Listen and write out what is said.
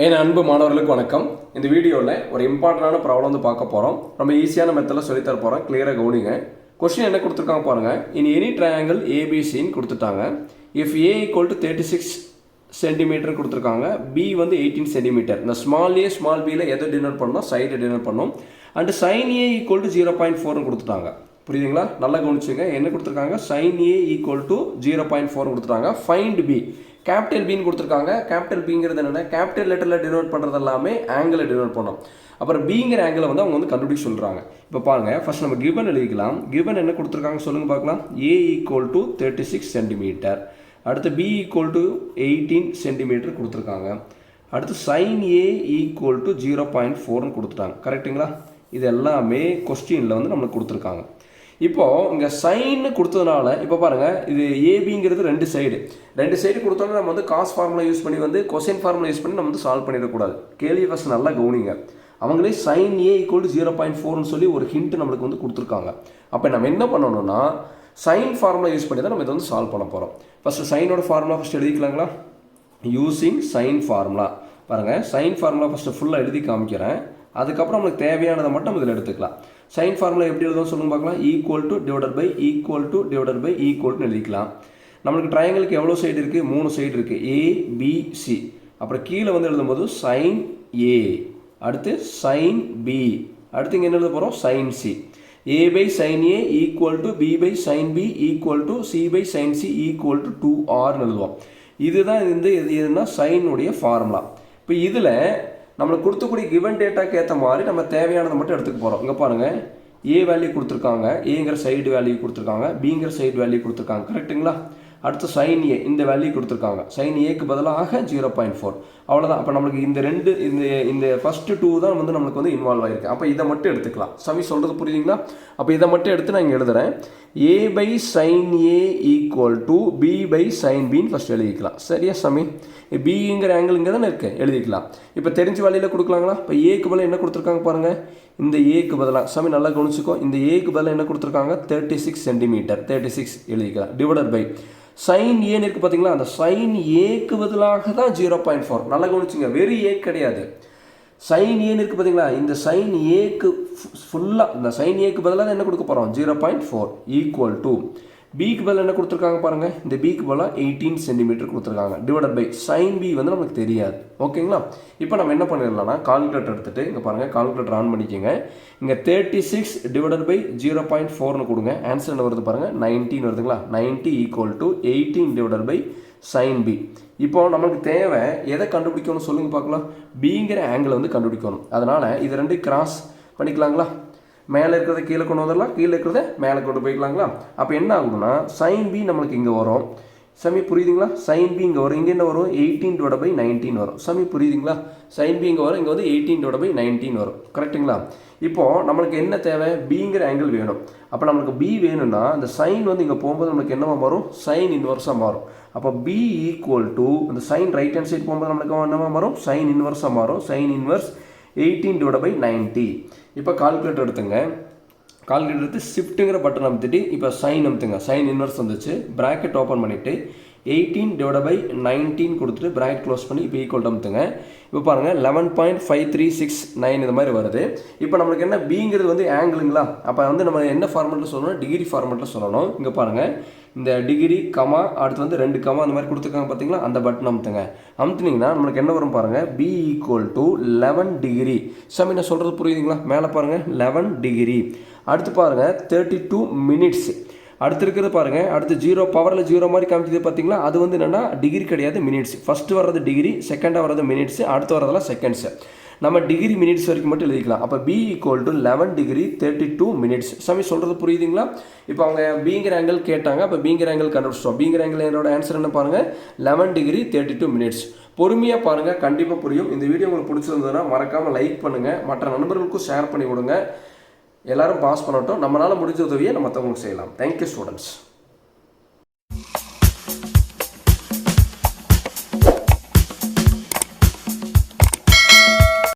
என் அன்பு மாணவர்களுக்கு வணக்கம். இந்த வீடியோவில் ஒரு இம்பார்ட்டண்டான ப்ராப்ளம் வந்து பார்க்க போகிறோம். ரொம்ப ஈஸியான மெத்தடில் சொல்லித்தர போகிறோம். கிளியராக கவனிங்க. கொஸ்டின் என்ன கொடுத்துருக்காங்க பாருங்கள். இன் எனி ட்ரையாங்கிள் ஏபிசின்னு கொடுத்துட்டாங்க. If A equal to 36 centimetre கொடுத்துருக்காங்க, பி வந்து 18 சென்டிமீட்டர். இந்த ஸ்மால் ஏ ஸ்மால் பியில் எதை டினோட் பண்ணணும்? சைடை டினோட் பண்ணணும். And sine A equal to 0.4 கொடுத்துட்டாங்க. புரியுதுங்களா? நல்லா கவனிச்சுங்க. என்ன கொடுத்துருக்காங்க? சைன் ஏ ஈக்குவல் டு 0.4 கொடுத்துட்டாங்க. ஃபைண்ட் பி கேபிட்டல் பின்னு கொடுத்துருக்காங்க. கேபிட்டல் பிங்கிறது என்னென்னா கேபிட்டல் லெட்டரில் டினோட் பண்ணுறது எல்லாமே ஆங்கிளை டினோட் பண்ணோம். அப்புறம் பிங்கிற ஆங்கிளை வந்து அவங்க வந்து கண்டுபிடிச்சு சொல்கிறாங்க. இப்போ பாருங்கள், ஃபர்ஸ்ட் நம்ம கிவன் எழுதிக்கலாம். கிவன் என்ன கொடுத்துருக்காங்க சொல்லுங்கள் பார்க்கலாம். ஏ ஈக்குவல் டு 36 சென்டிமீட்டர், அடுத்து பி ஈக்குவல் டு 18 சென்டிமீட்டர் கொடுத்துருக்காங்க. அடுத்து சைன் ஏ ஈக்குவல் டு 0.4ன்னு கொடுத்துட்டாங்க. கரெக்டுங்களா? இது எல்லாமே கொஸ்டினில் வந்து நம்மளுக்கு கொடுத்துருக்காங்க. இப்போது இங்கே சைன்னு கொடுத்ததுனால இப்போ பாருங்கள், இது ஏபிங்கிறது ரெண்டு சைடு கொடுத்தோன்னா நம்ம வந்து காஸ் ஃபார்முலா யூஸ் பண்ணி வந்து கொசைன் ஃபார்முலா யூஸ் பண்ணி நம்ம வந்து சால்வ் பண்ணிடக்கூடாது. கேள்வி ஃபஸ்ட் நல்லா கவனிங்க. அவங்களே சைன் ஏ ஈக்குவல் டு 0.4ன்னு சொல்லி ஒரு ஹிண்ட் நம்மளுக்கு வந்து கொடுத்துருக்காங்க. அப்போ நம்ம என்ன பண்ணணும்னா சைன் ஃபார்முலா யூஸ் பண்ணி தான் நம்ம இதை வந்து சால்வ் பண்ண போகிறோம். ஃபஸ்ட்டு சைனோட ஃபார்முலா ஃபஸ்ட்டு எழுதிக்கலாங்களா? Using sine formula. பாருங்கள், சைன் ஃபார்முலா ஃபஸ்ட்டு ஃபுல்லாக எழுதி காமிக்கிறேன். அதுக்கப்புறம் நம்மளுக்கு தேவையானதை மட்டும் இதில் எடுத்துக்கலாம். சைன் ஃபார்முலா எப்படி எழுதும் சொல்லுங்க பார்க்கலாம். ஈக்குவல் டு டிவைடட் பை ஈக்குவல்னு எழுதிக்கலாம். நம்மளுக்கு ட்ரையாங்கிளுக்கு எவ்வளோ சைடு இருக்குது? 3 சைடு இருக்குது. ஏபிசி. அப்புறம் கீழே வந்து எழுதும்போது சைன் ஏ, அடுத்து சைன் பி, அடுத்து இங்கே என்ன எழுத போகிறோம்? Sine C. A by sine A equal to B by sine B equal to C by sine C equal to 2rன்னு எழுதுவோம். இதுதான் எதுனா சைனுடைய ஃபார்முலா. இப்போ இதில் நம்மளுக்கு கொடுத்தக்கூடிய கிவன் டேட்டாக்கு ஏற்ற மாதிரி நம்ம தேவையானதை மட்டும் எடுத்துக்க போகிறோம். இங்கே பாருங்கள், ஏ வேல்யூ கொடுத்துருக்காங்க, ஏங்கிற சைடு வேல்யூ கொடுத்துருக்காங்க, பிங்கிற சைடு வேல்யூ கொடுத்துருக்காங்க. கரெக்டுங்களா? அடுத்து சைன் ஏ இந்த வேல்யூ கொடுத்துருக்காங்க. சைன் ஏக்கு பதிலாக 0.4. அவ்வளோதான். அப்போ நம்மளுக்கு இந்த ஃபஸ்ட்டு 2 தான் வந்து நம்மளுக்கு வந்து இன்வால்வ் ஆகிருக்கு. அப்போ இதை மட்டும் எடுத்துக்கலாம். சமி சொல்கிறது புரியுதுங்களா? அப்போ இதை மட்டும் எடுத்து நான் இங்கே எழுதுகிறேன். A by sine A equal to B by sine பின்னு ஃபஸ்ட் எழுதிக்கலாம். சரியா சமி? பிங்கிற ஆங்கிள் இங்கே தானே இருக்குது, எழுதிக்கலாம். இப்போ தெரிஞ்ச வழியில் கொடுக்கலாங்களா? இப்போ ஏக்கு பதிலாக என்ன கொடுத்துருக்காங்க பாருங்கள். இந்த ஏக்கு பதிலாக சமி நல்லா கவனிச்சுக்கோ. இந்த ஏக்கு பதிலாக என்ன கொடுத்துருக்காங்க? 36 சென்டிமீட்டர். 36 எழுதிக்கலாம். டிவைடட் பை சைன் ஏன்னு இருக்குது பார்த்தீங்களா? அந்த சைன் ஏக்கு பதிலாக தான் 0.4. நல்லா கவனிச்சுங்க. வெறும் ஏ கிடையாது. சைன் ஏன்னு இருக்குது பார்த்தீங்களா? இந்த சைன் ஏக்கு ஃபுல்லாக இந்த சைன் ஏக்கு பதிலாக என்ன கொடுக்க போகிறோம்? 0.4 ஈக்குவல் டு பிக்கு பதில் என்ன கொடுத்துருக்காங்க பாருங்கள். இந்த பிக்கு பதிலாக 18 சென்டிமீட்டர் கொடுத்துருக்காங்க. டிவைடட் பை சைன் பி வந்து நமக்கு தெரியாது. ஓகேங்களா? இப்போ நம்ம என்ன பண்ணிடலாம்னா கால்குலேட்டர் எடுத்துகிட்டு இங்கே பாருங்கள், கால்குலேட்டர் ஆன் பண்ணிக்கோங்க. இங்கே 36 டிவைடட் பை 0.4ன்னு கொடுங்க. ஆன்சர் என்ன வருது பாருங்கள், 19 வருதுங்களா? 90 equal to 18 divided by sine B. இப்போ நமக்கு தேவை எதை கண்டுபிடிக்கணும்னு சொல்லுங்க பார்க்கலாம். பிங்கிற ஆங்கிளை வந்து கண்டுபிடிக்கணும். அதனால் இது ரெண்டு கிராஸ் பண்ணிக்கலாங்களா? மேலே இருக்கிறத கீழே கொண்டு வந்துடலாம், கீழே இருக்கிறத மேலே கொண்டு போய்க்கலாங்களா? அப்போ என்ன ஆகுதுன்னா சைன் பி நம்மளுக்கு இங்கே வரும். சமி புரியுதுங்களா? சைன் பி இங்கே வரும். இங்கே என்ன வரும்? 18 டிவைட் பை 19 வரும். சமி புரியுதுங்களா? சைன் பி இங்கே வரும், இங்கே வந்து 18 டிவைட் பை 19 வரும். கரெக்டுங்களா? இப்போது நம்மளுக்கு என்ன தேவை? பிங்கிற ஆங்கிள் வேணும். அப்போ நம்மளுக்கு பி வேணும்னா அந்த சைன் வந்து இங்கே போகும்போது நம்மளுக்கு என்னவா மாறும்? சைன் இன்வர்ஸாக மாறும். அப்போ பி ஈக்குவல் டு அந்த சைன் ரைட் ஹேண்ட் சைடு போகும்போது நம்மளுக்கு என்னவா மாறும்? சைன் இன்வர்ஸாக மாறும். Sine inverse 18 divide by 90. இப்போ கால்குலேட்டர் எடுத்துங்க. கால்குலேட்டர் எடுத்து ஷிஃப்ட்டுங்கிற பட்டன் அமுத்திட்டு இப்போ சைன் அமுத்துங்க. சைன் இன்வர்ஸ் வந்துச்சு. ப்ராக்கெட் ஓப்பன் பண்ணிவிட்டு 18 டிவைட் பை 19 கொடுத்துட்டு ப்ராக்கெட் க்ளோஸ் பண்ணி இப்போ ஈக்குவல் அமுத்துங்க. இப்போ பாருங்கள் 11.5369 இந்த மாதிரி வருது. இப்போ நம்மளுக்கு என்ன பிங்கிறது வந்து ஆங்கிளுங்களா? அப்போ வந்து நம்ம என்ன ஃபார்மெட்டில் சொல்லணும்? டிகிரி ஃபார்மெட்டில் சொல்லணும். இங்கே பாருங்கள், இந்த டிகிரி கமா அடுத்து வந்து 2 கமா அந்த மாதிரி கொடுத்துருக்காங்க பார்த்தீங்களா? அந்த பட்டன் அமுத்துங்க. அமுத்துனீங்கன்னா நம்மளுக்கு என்ன வரும் பாருங்கள், பி ஈக்குவல் டு 11 டிகிரி. சமி நான் சொல்கிறது புரியுதுங்களா? மேலே பாருங்கள் 11 டிகிரி. அடுத்து பாருங்கள் 32 மினிட்ஸ். அடுத்து இருக்கிறது பாருங்கள், அடுத்து 0 பவரில் 0 மாதிரி காமிச்சது பார்த்தீங்களா? அது வந்து என்னென்னா டிகிரி கிடையாது, மினிட்ஸ். ஃபஸ்ட்டு வர்றது டிகிரி, செகண்டாக வர்றது மினிட்ஸ், அடுத்து வரதெல்லாம் செகண்ட்ஸு. நம்ம டிகிரி மினிட்ஸ் வரைக்கும் மட்டும் எழுதிக்கலாம். அப்போ B equal to 11 degree 32 minutes. சமி சொல்கிறது புரியுதுங்களா? இப்போ அவங்க பிங்கிற ஆங்கிள் கேட்டாங்க. அப்போ பிங்கிற ஆங்கிள் கண்டுபிடிச்சோம். பிங்கிற ஆங்கிள் என்னோட ஆன்சர் என்ன பாருங்கள், 11 டிகிரி 32 மினிட்ஸ். பொறுமையாக பாருங்கள், கண்டிப்பாக புரியும். இந்த வீடியோ உங்களுக்கு பிடிச்சிருந்ததுன்னா மறக்காமல் லைக் பண்ணுங்கள், மற்ற நண்பர்களுக்கும் ஷேர் பண்ணி கொடுங்க. எல்லாரும் பாஸ் பண்ணட்டும். நம்மளால் முடிஞ்ச உதவியை நம்ம மற்றவங்களுக்கு செய்யலாம். Thank you students.